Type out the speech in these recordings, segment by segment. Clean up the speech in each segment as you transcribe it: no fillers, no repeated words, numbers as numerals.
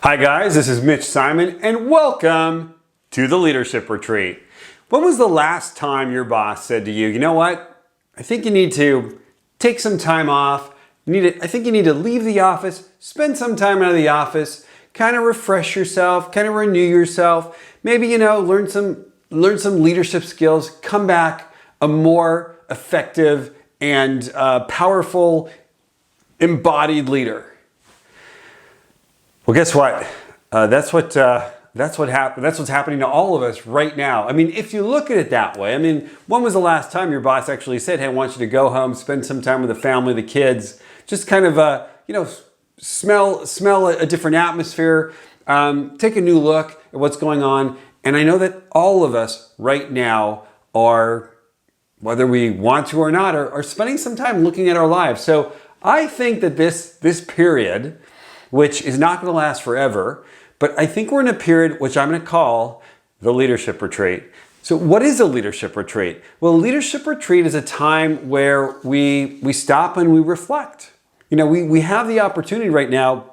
Hi guys, this is Mitch Simon and welcome to the Leadership Retreat. When was the last time your boss said to you, you know what, I think you need to take some time off, I think you need to leave the office, spend some time out of the office, kind of refresh yourself, kind of renew yourself, maybe, learn some leadership skills, come back a more effective and powerful, embodied leader. Well, guess what? That's what's happening to all of us right now. I mean, if you look at it that way, when was the last time your boss actually said, "Hey, I want you to go home, spend some time with the family, the kids, just kind of, smell a different atmosphere, take a new look at what's going on." And I know that all of us right now are, whether we want to or not, are spending some time looking at our lives. So I think that this period, which is not going to last forever, but I think we're in a period which I'm going to call the Leadership Retreat. So what is a Leadership Retreat? Well, a Leadership Retreat is a time where we stop and we reflect. We have the opportunity right now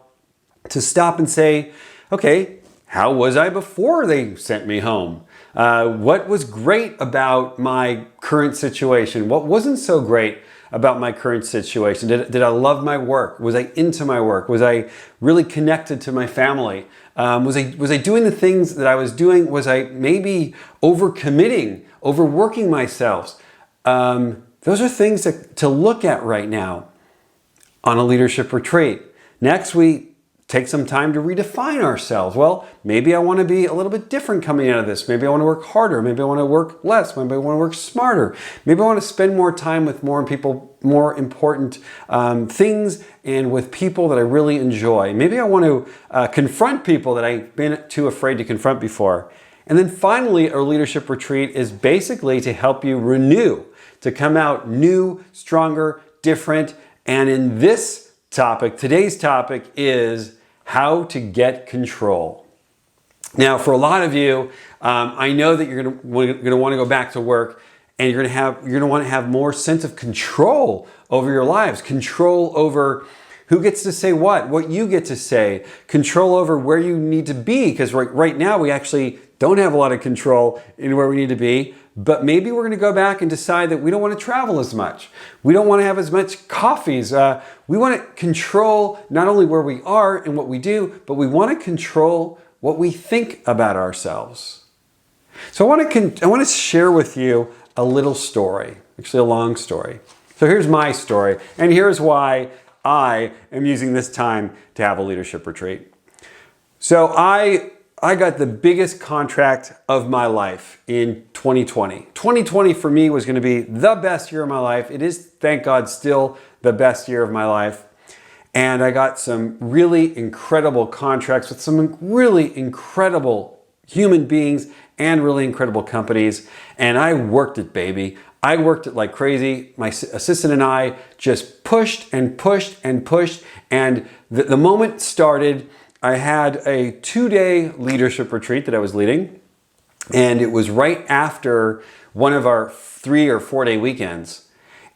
to stop and say, okay, how was I before they sent me home? What was great about my current situation? What wasn't so great about my current situation? Did I love my work? Was I into my work? Was I really connected to my family? Was I doing the things that I was doing? Was I maybe overcommitting, overworking myself? Those are things to look at right now on a leadership retreat. Next, we take some time to redefine ourselves. Well, maybe I want to be a little bit different coming out of this. Maybe I want to work harder. Maybe I want to work less. Maybe I want to work smarter. Maybe I want to spend more time with more important things and with people that I really enjoy. Maybe I want to confront people that I've been too afraid to confront before. And then finally, our leadership retreat is basically to help you renew, to come out new, stronger, different. And in this topic, today's topic is how to get control. Now, for a lot of you, I know that you're going to want to go back to work, and you're going to want to have more sense of control over your lives, control over who gets to say what you get to say, control over where you need to be, because right now we actually don't have a lot of control in where we need to be. But maybe we're going to go back and decide that we don't want to travel as much. We don't want to have as much coffees. We want to control not only where we are and what we do, but we want to control what we think about ourselves. So I want to share with you a little story, actually a long story. So here's my story, and here's why I am using this time to have a leadership retreat. So I got the biggest contract of my life in 2020. 2020 for me was going to be the best year of my life. It is, thank God, still the best year of my life. And I got some really incredible contracts with some really incredible human beings and really incredible companies. And I worked it, baby. I worked it like crazy. My assistant and I just pushed and pushed and pushed. And the moment started, I had a 2-day leadership retreat that I was leading, and it was right after one of our 3 or 4 day weekends.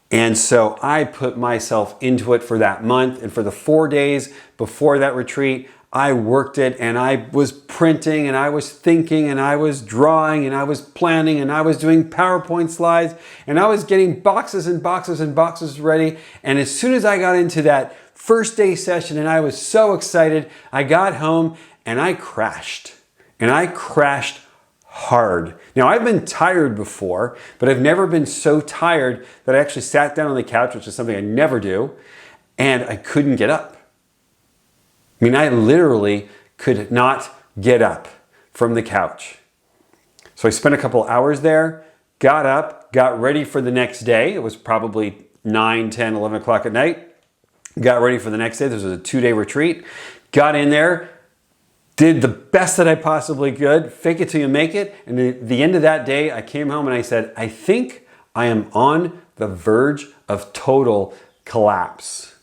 And so I put myself into it for that month, and for the 4 days before that retreat, I worked it, and I was printing, and I was thinking, and I was drawing, and I was planning, and I was doing PowerPoint slides, and I was getting boxes and boxes and boxes ready. And as soon as I got into that first day session and I was so excited, I got home and I crashed. And I crashed hard. Now, I've been tired before, but I've never been so tired that I actually sat down on the couch, which is something I never do, and I couldn't get up. I literally could not get up from the couch. So I spent a couple hours there, got up, got ready for the next day. It was probably 9, 10, 11 o'clock at night. Got ready for the next day. This was a 2-day retreat. Got in there, did the best that I possibly could, fake it till you make it. And at the end of that day, I came home and I said, I think I am on the verge of total collapse.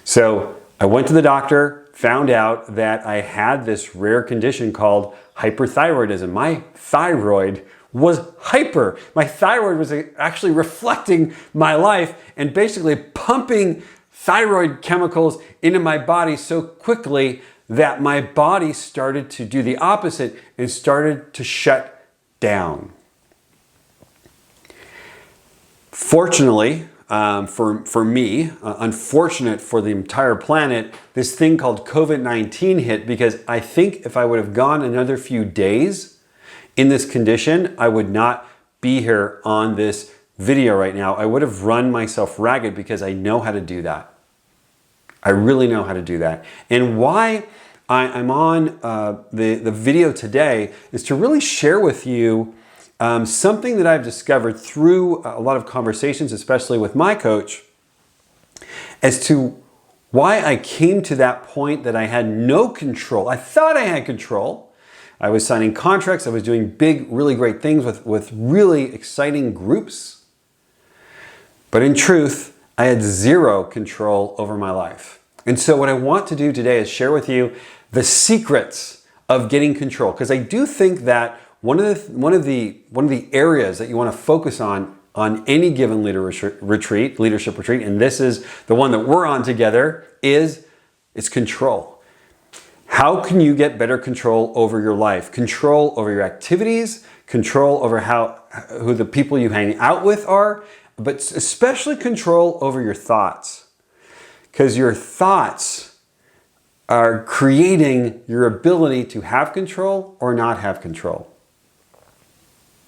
So I went to the doctor, found out that I had this rare condition called hyperthyroidism. My thyroid was hyper. My thyroid was actually reflecting my life and basically pumping thyroid chemicals into my body so quickly that my body started to do the opposite and started to shut down. Fortunately, for me, unfortunate for the entire planet, this thing called COVID-19 hit, because I think if I would have gone another few days in this condition, I would not be here on this video right now. I would have run myself ragged because I know how to do that. I really know how to do that. And why I'm on the video today is to really share with you something that I've discovered through a lot of conversations, especially with my coach, as to why I came to that point that I had no control. I thought I had control. I was signing contracts. I was doing big, really great things with really exciting groups. But in truth, I had zero control over my life. And so what I want to do today is share with you the secrets of getting control. Because I do think that one of the areas that you want to focus on any given leadership retreat, and this is the one that we're on together, is control. How can you get better control over your life? Control over your activities, control over who the people you hang out with are, but especially control over your thoughts. Because your thoughts are creating your ability to have control or not have control.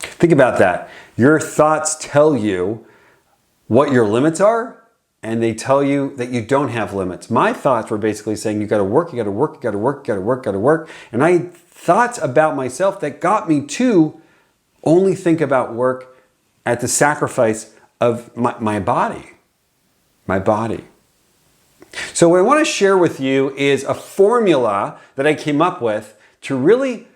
Think about that. Your thoughts tell you what your limits are, and they tell you that you don't have limits. My thoughts were basically saying, you gotta work, you gotta work, you gotta work, you gotta work, you gotta work. And I had thoughts about myself that got me to only think about work at the sacrifice of my body. My body. So what I want to share with you is a formula that I came up with to really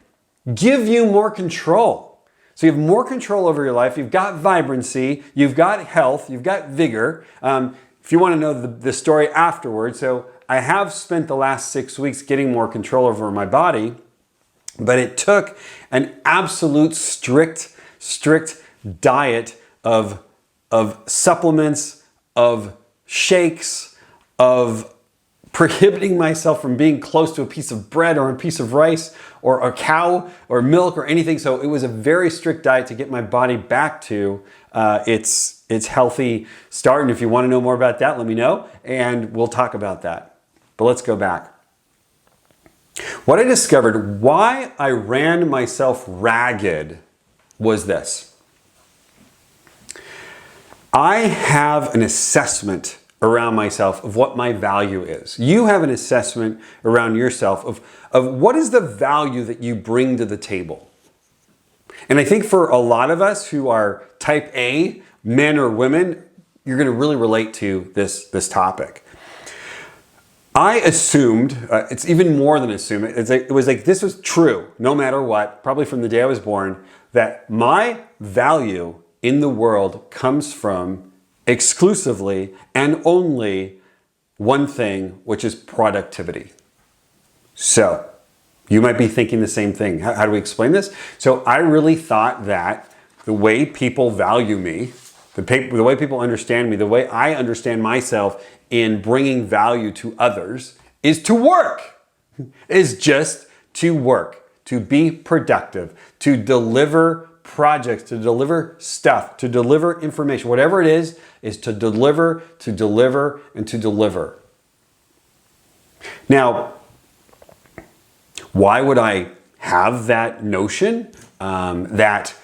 give you more control. So you have more control over your life. You've got vibrancy. You've got health. You've got vigor. If you want to know the story afterwards, so I have spent the last 6 weeks getting more control over my body, but it took an absolute strict diet of supplements, of shakes, of prohibiting myself from being close to a piece of bread or a piece of rice or a cow or milk or anything. So it was a very strict diet to get my body back to its healthy start. And if you want to know more about that, let me know and we'll talk about that. But let's go back. What I discovered, why I ran myself ragged, was this. I have an assessment around myself of what my value is. You have an assessment around yourself of what is the value that you bring to the table. And I think for a lot of us who are type A, men or women, you're going to really relate to this topic. I assumed, it's even more than assume, it was like this was true no matter what, probably from the day I was born, that my value in the world comes from exclusively and only one thing, which is productivity. So you might be thinking the same thing. How do we explain this? So I really thought that the way people value me, the way people understand me, the way I understand myself in bringing value to others is to work, is just to work, to be productive, to deliver projects, to deliver stuff, to deliver information, whatever it is to deliver, and to deliver. Now, why would I have that notion that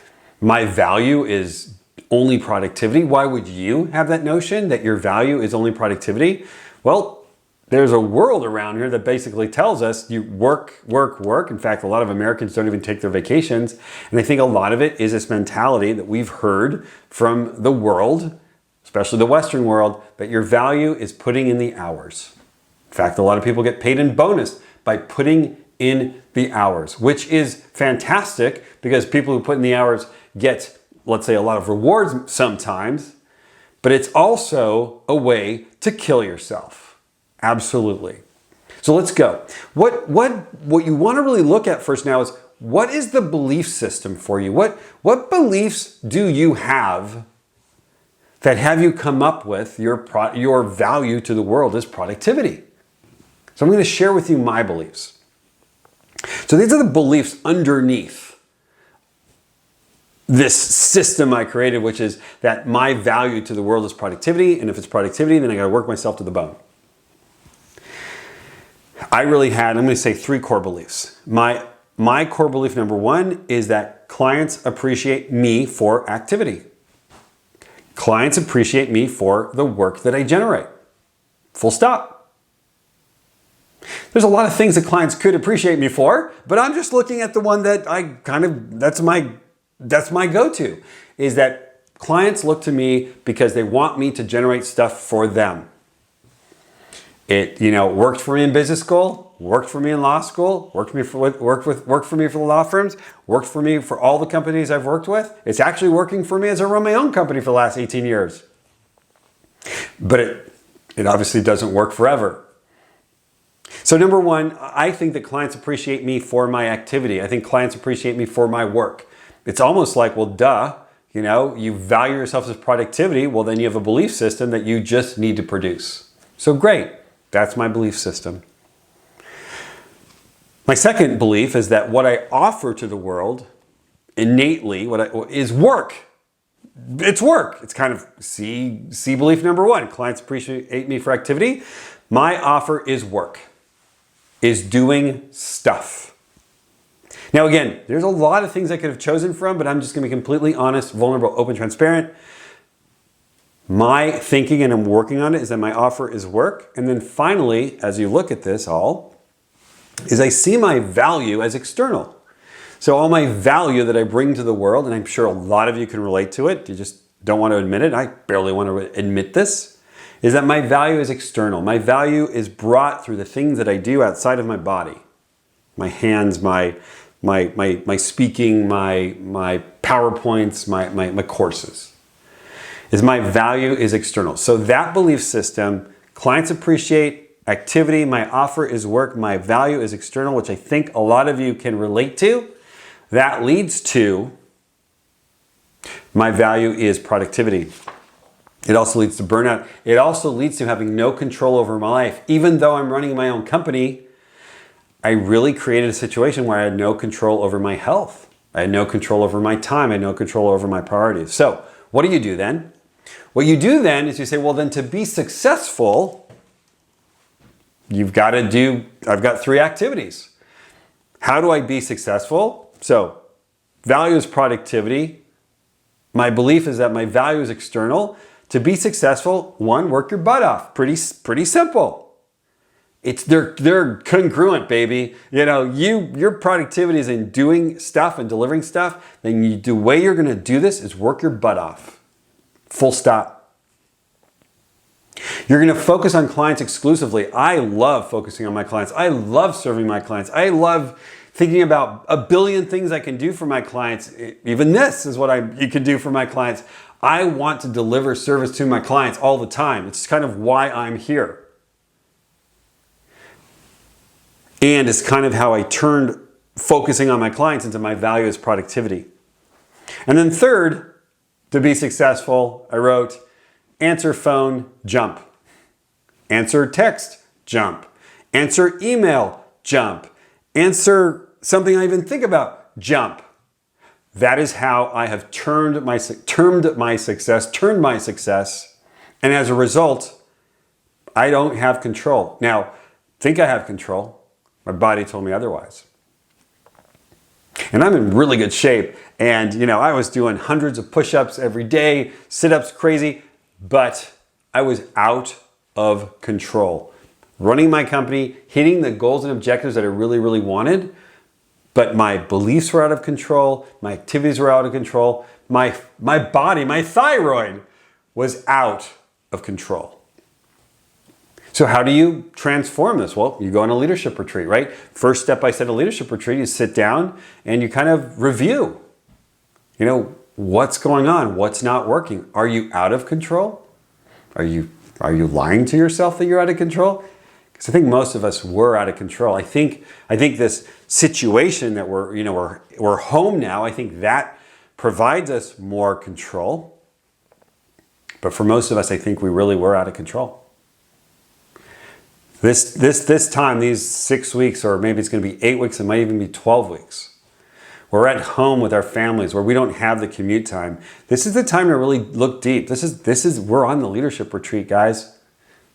my value is only productivity? Why would you have that notion that your value is only productivity? Well, there's a world around here that basically tells us you work, work, work. In fact, a lot of Americans don't even take their vacations. And I think a lot of it is this mentality that we've heard from the world, especially the Western world, that your value is putting in the hours. In fact, a lot of people get paid in bonus by putting in the hours, which is fantastic because people who put in the hours get, let's say, a lot of rewards sometimes, but it's also a way to kill yourself. Absolutely. So let's go. What you want to really look at first now is, what is the belief system for you? What beliefs do you have that have you come up with your value to the world is productivity? So I'm going to share with you my beliefs. So these are the beliefs underneath this system I created, which is that my value to the world is productivity. And if it's productivity, then I got to work myself to the bone. I really had, I'm going to say 3 core beliefs. My core belief number 1 is that clients appreciate me for activity. Clients appreciate me for the work that I generate. Full stop. There's a lot of things that clients could appreciate me for, but I'm just looking at the one that that's my go-to, is that clients look to me because they want me to generate stuff for them. It, worked for me in business school, worked for me in law school, worked for me for the law firms, worked for me for all the companies I've worked with. It's actually working for me as I run my own company for the last 18 years. But it obviously doesn't work forever. So number 1, I think that clients appreciate me for my activity. I think clients appreciate me for my work. It's almost like, well, duh, you value yourself as productivity. Well, then you have a belief system that you just need to produce. So great. That's my belief system. My second belief is that what I offer to the world innately is work. It's work. It's kind of C belief number 1. Clients appreciate me for activity. My offer is work, is doing stuff. Now again, there's a lot of things I could have chosen from, but I'm just going to be completely honest, vulnerable, open, transparent. My thinking, and I'm working on it, is that my offer is work. And then finally, as you look at this all, is I see my value as external. So all my value that I bring to the world, and I'm sure a lot of you can relate to it, you just don't want to admit it, I barely want to admit this, is that my value is external. My value is brought through the things that I do outside of my body. My hands, my speaking, my PowerPoints, my courses. My value is external. So that belief system, clients appreciate activity, my offer is work, my value is external, which I think a lot of you can relate to. That leads to my value is productivity. It also leads to burnout. It also leads to having no control over my life. Even though I'm running my own company, I really created a situation where I had no control over my health. I had no control over my time. I had no control over my priorities. So what do you do then? What you do then is you say, well, then to be successful, I've got 3 activities. How do I be successful? So value is productivity. My belief is that my value is external. To be successful, 1, work your butt off. Pretty simple. They're congruent, baby. Your productivity is in doing stuff and delivering stuff. Then the way you're going to do this is work your butt off. Full stop. You're going to focus on clients exclusively. I love focusing on my clients. I love serving my clients. I love thinking about a billion things I can do for my clients. Even this is what you can do for my clients. I want to deliver service to my clients all the time. It's kind of why I'm here. And it's kind of how I turned focusing on my clients into my value as productivity. And then third, to be successful, I wrote, answer phone, jump. Answer text, jump. Answer email, jump. Answer something I even think about, jump. That is how I have turned my success. And as a result, I don't have control. Now, think I have control. My body told me otherwise. And I'm in really good shape. And, I was doing hundreds of push-ups every day, sit-ups crazy, but I was out of control. Running my company, hitting the goals and objectives that I really, really wanted, but my beliefs were out of control, my activities were out of control, my body, my thyroid was out of control. So how do you transform this? Well, you go on a leadership retreat, right? First step I said a leadership retreat, you sit down and you kind of review. What's going on? What's not working? Are you out of control? Are you lying to yourself that you're out of control? Because I think most of us were out of control. I think this situation that we're home now, I think that provides us more control. But for most of us, I think we really were out of control. This time, these 6 weeks, or maybe it's going to be 8 weeks, it might even be 12 weeks. We're at home with our families where we don't have the commute time. This is the time to really look deep. We're on the leadership retreat, guys.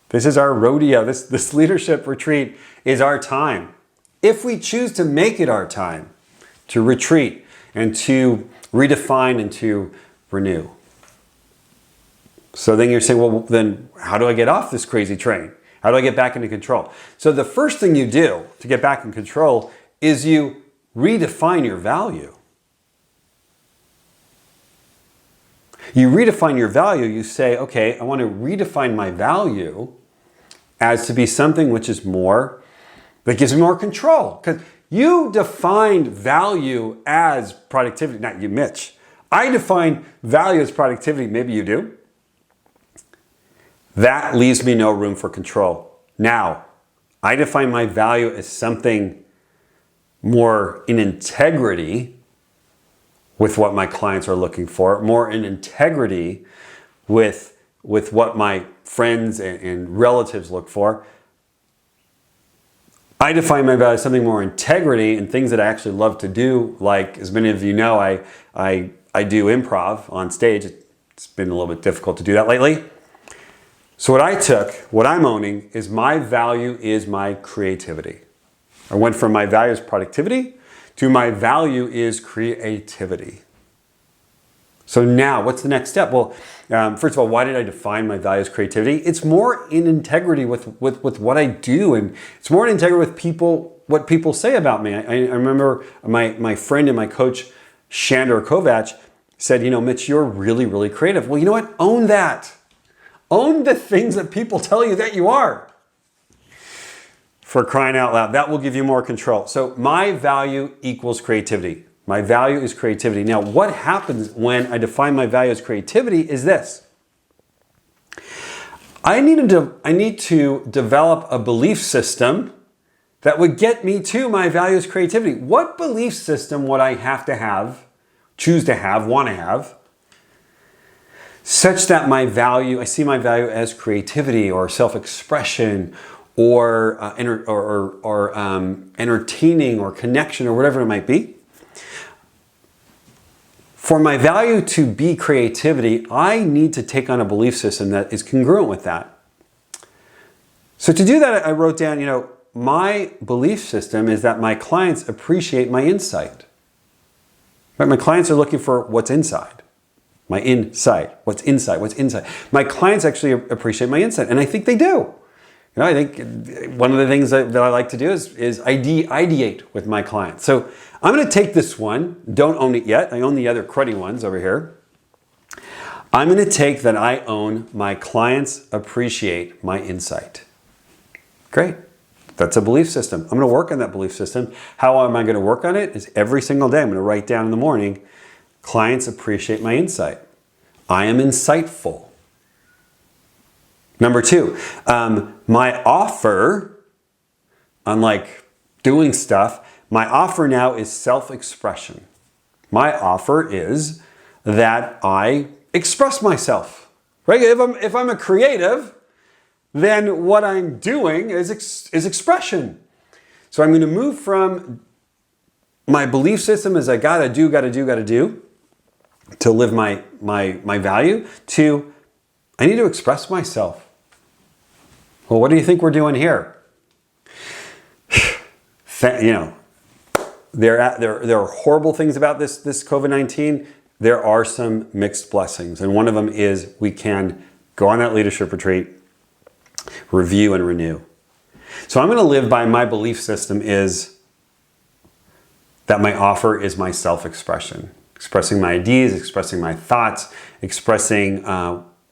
This is our rodeo. This leadership retreat is our time. If we choose to make it our time to retreat and to redefine and to renew. So then you're saying, well, then how do I get off this crazy train? How do I get back into control? So the first thing you do to get back in control is you redefine your value. You redefine your value. You say, okay, I want to redefine my value as to be something which is more, that gives me more control. Because you defined value as productivity. Not you, Mitch. I define value as productivity. Maybe you do. That leaves me no room for control. Now, I define my value as something more in integrity with what my clients are looking for, more in integrity with what my friends and relatives look for. I define my value as something more integrity and things that I actually love to do. Like, as many of you know, I do improv on stage. It's been a little bit difficult to do that lately. So what I'm owning is my value is my creativity. I went from my value is productivity to my value is creativity. So now, what's the next step? Well, first of all, why did I define my value as creativity? It's more in integrity with what I do, and it's more in integrity with people, what people say about me. I remember my friend and my coach, Shandor Kovac, said, Mitch, you're really, really creative. Well, you know what? Own that. Own the things that people tell you that you are. For crying out loud, that will give you more control. So my value equals creativity. My value is creativity. Now, what happens when I define my value as creativity is this. I need to develop a belief system that would get me to my value as creativity. What belief system would I have to have, choose to have, want to have, such that I see my value as creativity or self-expression or entertaining or connection or whatever it might be? For my value to be creativity, I need to take on a belief system that is congruent with that. So to do that, I wrote down, my belief system is that my clients appreciate my insight. Right? My clients are looking for what's inside. My insight. What's inside? What's inside? My clients actually appreciate my insight, and I think they do. I think one of the things that I like to do is ideate with my clients. So I'm going to take this one. Don't own it yet. I own the other cruddy ones over here. I'm going to take that I own my clients appreciate my insight. Great. That's a belief system. I'm going to work on that belief system. How am I going to work on it? Is every single day I'm going to write down in the morning, clients appreciate my insight. I am insightful. Number two, my offer, unlike doing stuff, my offer now is self-expression. My offer is that I express myself, right? If I'm a creative, then what I'm doing is expression. So I'm going to move from my belief system as I gotta do to live my value to I need to express myself. Well, what do you think we're doing here? There are horrible things about this COVID-19. There are some mixed blessings. And one of them is we can go on that leadership retreat, review and renew. So I'm going to live by my belief system is that my offer is my self-expression. Expressing my ideas, expressing my thoughts, expressing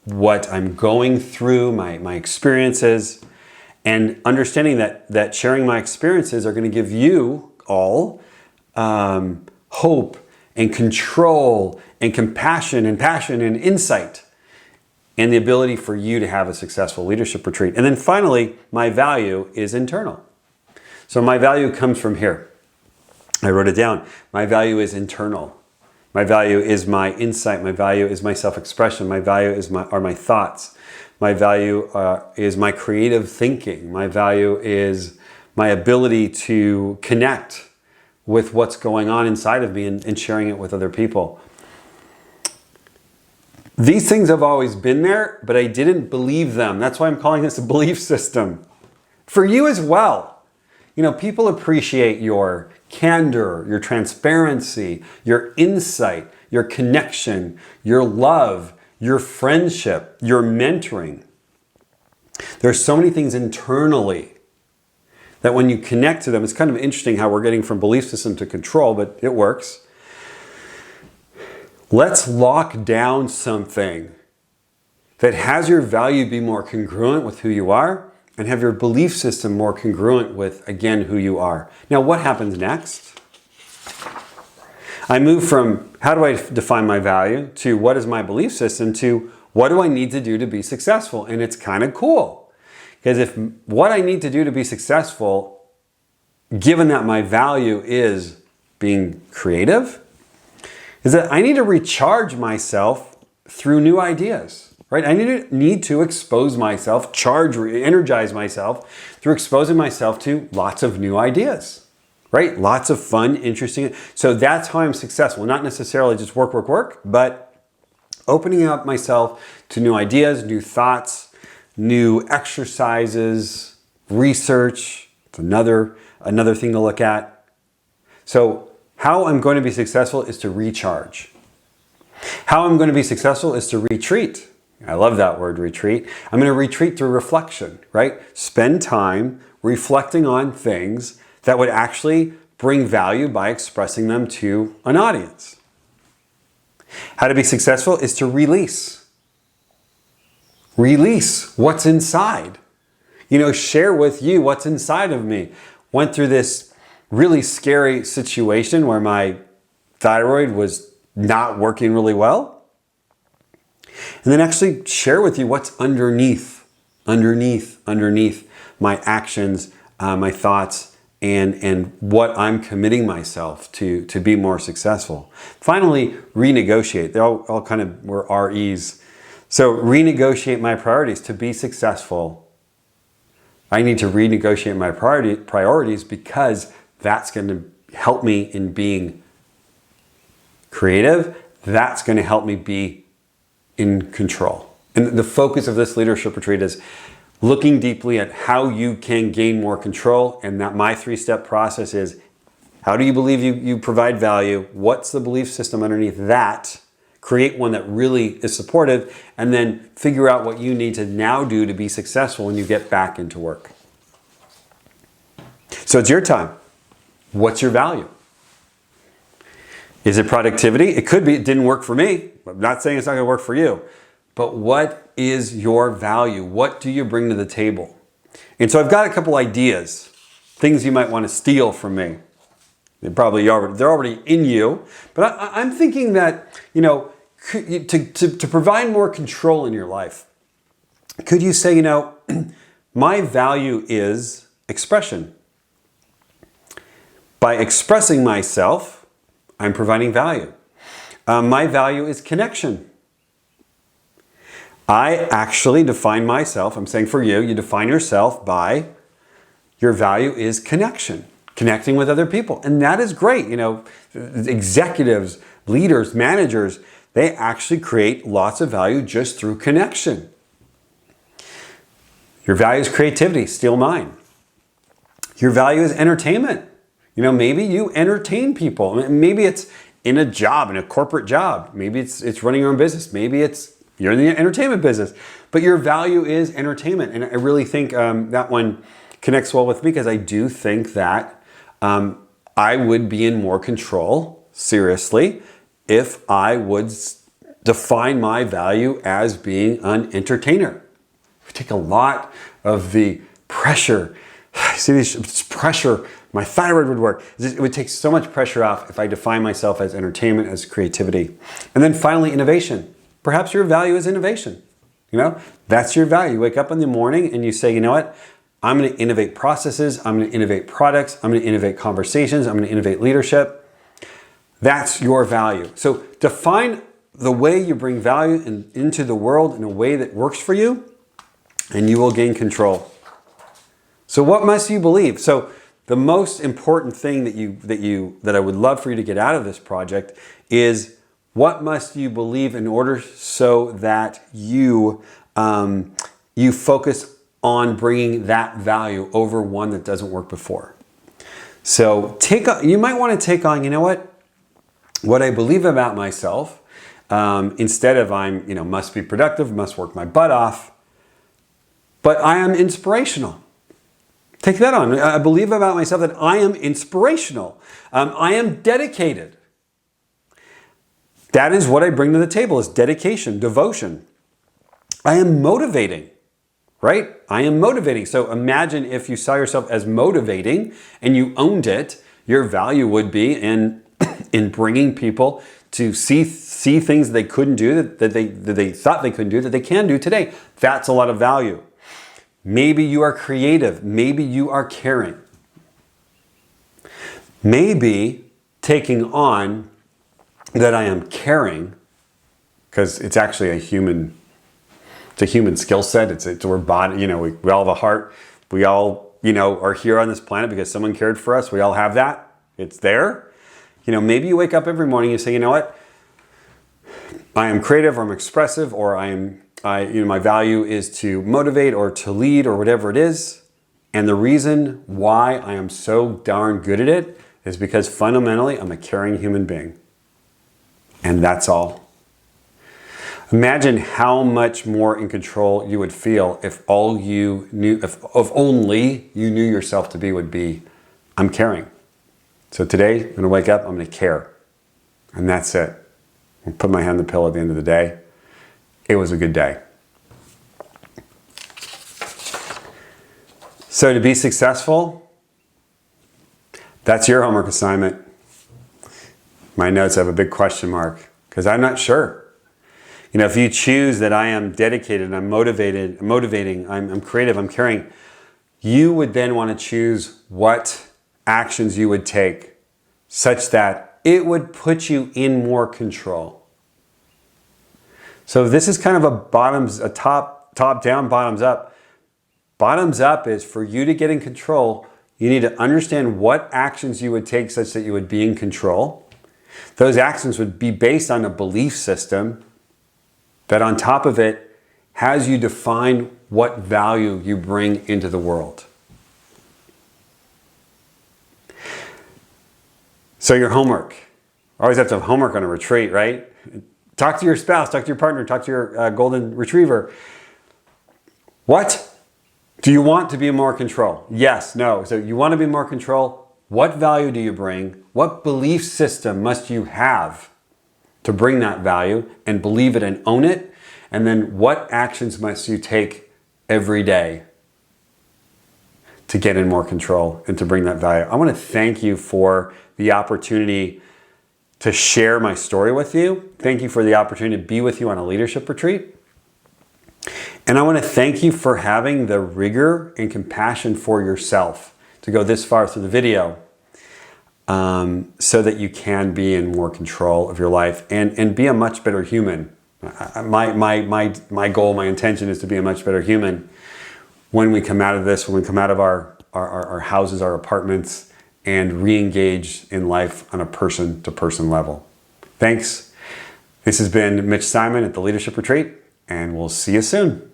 what I'm going through, my experiences, and understanding that sharing my experiences are going to give you all hope and control and compassion and passion and insight and the ability for you to have a successful leadership retreat. And then finally, my value is internal. So my value comes from here. I wrote it down. My value is internal. My value is my insight. My value is my self-expression. My value are my thoughts. My value is my creative thinking. My value is my ability to connect with what's going on inside of me and sharing it with other people. These things have always been there, but I didn't believe them. That's why I'm calling this a belief system. For you as well. You know, people appreciate your candor, your transparency, your insight, your connection, your love, your friendship, your mentoring. There's so many things internally that when you connect to them, it's kind of interesting how we're getting from belief system to control, but it works. Let's lock down something that has your value be more congruent with who you are and have your belief system more congruent with, again, who you are. Now, what happens next? I move from how do I define my value to what is my belief system to what do I need to do to be successful? And it's kind of cool because if what I need to do to be successful, given that my value is being creative, is that I need to recharge myself through new ideas, right? I need to expose myself, energize myself through exposing myself to lots of new ideas, right? Lots of fun, interesting. So that's how I'm successful. Not necessarily just work, but opening up myself to new ideas, new thoughts, new exercises, research. It's another thing to look at. So how I'm going to be successful is to recharge. How I'm going to be successful is to retreat. I love that word, retreat. I'm going to retreat through reflection, right? Spend time reflecting on things that would actually bring value by expressing them to an audience. How to be successful is to release. Release what's inside. You know, share with you what's inside of me. Went through this really scary situation where my thyroid was not working really well. And then actually share with you what's underneath my actions, my thoughts, and what I'm committing myself to be more successful. Finally, renegotiate. They all kind of were REs. So renegotiate my priorities. To be successful, I need to renegotiate my priorities because that's going to help me in being creative. That's going to help me be in control. And the focus of this leadership retreat is looking deeply at how you can gain more control. And that my 3-step process is, how do you believe you provide value? What's the belief system underneath that? Create one that really is supportive, and then figure out what you need to now do to be successful when you get back into work. So it's your time. What's your value? Is it productivity? It could be. It didn't work for me. I'm not saying it's not going to work for you. But what is your value? What do you bring to the table? And so I've got a couple ideas, things you might want to steal from me. They're already in you. But I'm thinking that, you know, to provide more control in your life, could you say, you know, my value is expression. By expressing myself, I'm providing value. My value is connection. I actually define myself, I'm saying for you, you define yourself by your value is connection, connecting with other people. And that is great. You know, executives, leaders, managers, they actually create lots of value just through connection. Your value is creativity, steal mine. Your value is entertainment. You know, maybe you entertain people. Maybe it's in a job, in a corporate job. Maybe it's running your own business. Maybe you're in the entertainment business. But your value is entertainment. And I really think that one connects well with me because I do think that I would be in more control, seriously, if I would define my value as being an entertainer. It would take a lot of the pressure. See this pressure. My thyroid would work. It would take so much pressure off if I define myself as entertainment, as creativity. And then finally, innovation. Perhaps your value is innovation. You know, that's your value. You wake up in the morning and you say, you know what? I'm going to innovate processes. I'm going to innovate products. I'm going to innovate conversations. I'm going to innovate leadership. That's your value. So define the way you bring value into the world in a way that works for you. and you will gain control. So what must you believe? So the most important thing that I would love for you to get out of this project is, what must you believe in order so that you focus on bringing that value over one that doesn't work before. So you might want to take on, you know what I believe about myself, instead of must be productive, must work my butt off, but I am inspirational. Take that on. I believe about myself that I am inspirational. I am dedicated. That is what I bring to the table, is dedication, devotion. I am motivating, right? I am motivating. So imagine if you saw yourself as motivating and you owned it, your value would be in bringing people to see things they couldn't do, that they thought they couldn't do, that they can do today. That's a lot of value. Maybe you are creative. Maybe you are caring. Maybe taking on that I am caring, because it's actually a human skill set. It's our body. We all have a heart. We all are here on this planet because someone cared for us. We all have that. It's there. Maybe you wake up every morning and you say, you know what? I am creative, or I'm expressive, or my value is to motivate or to lead or whatever it is. And the reason why I am so darn good at it is because fundamentally I'm a caring human being. And that's all. Imagine how much more in control you would feel if only you knew yourself to be would be, I'm caring. So today, I'm going to wake up, I'm going to care. And that's it. I'll put my head on the pillow at the end of the day. It was a good day. So to be successful, that's your homework assignment. My notes have a big question mark because I'm not sure. If you choose that I am dedicated, I'm motivating, I'm creative, I'm caring, you would then want to choose what actions you would take such that it would put you in more control. So this is kind of a top down, bottoms up. Bottoms up is for you to get in control. You need to understand what actions you would take such that you would be in control. Those actions would be based on a belief system that on top of it has you define what value you bring into the world. So your homework. Always have to have homework on a retreat, right? Talk to your spouse, talk to your partner, talk to your golden retriever. What? Do you want to be in more control? Yes, no. So you want to be in more control? What value do you bring? What belief system must you have to bring that value and believe it and own it? And then what actions must you take every day to get in more control and to bring that value? I want to thank you for the opportunity to share my story with you. Thank you for the opportunity to be with you on a leadership retreat. And I want to thank you for having the rigor and compassion for yourself to go this far through the video, so that you can be in more control of your life and be a much better human. My goal, my intention is to be a much better human when we come out of this, when we come out of our houses, our apartments, and re-engage in life on a person-to-person level. Thanks. This has been Mitch Simon at the Leadership Retreat, and we'll see you soon.